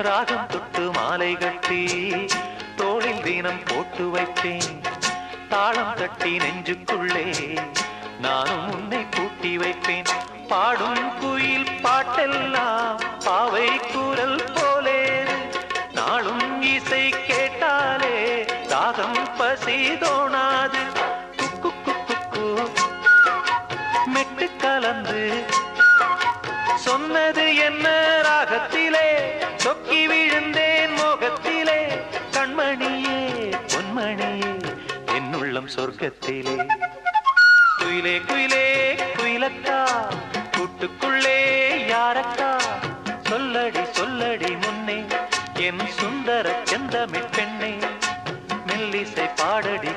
ராகம் தொட்டு மாலை கட்டி தோளில் தினம் போட்டு வைப்பேன். தாளம் தட்டி நெஞ்சுக்குள்ளே நானும் உன்னை பூட்டி வைப்பேன். பாடும் குயில் பாட்டெல்லாம் பாவை குரல் போலே நாளும் இசை கேட்டாலே ராகம் பசி தோணாது. மெட்டு கலந்து சொன்னது என்ன ராகத்திலே சொக்கி விழுந்தேன் மோகத்திலே. கண்மணியே பொன்மணியே என்னுள்ளம் சொர்க்கத்திலே. குயிலே குயிலே குயிலக்கா கூட்டுக்குள்ளே யாரக்கா சொல்லடி சொல்லடி முன்னே என் சுந்தர செந்தமிழ் பெண்ணே. மெல்லிசை பாடடி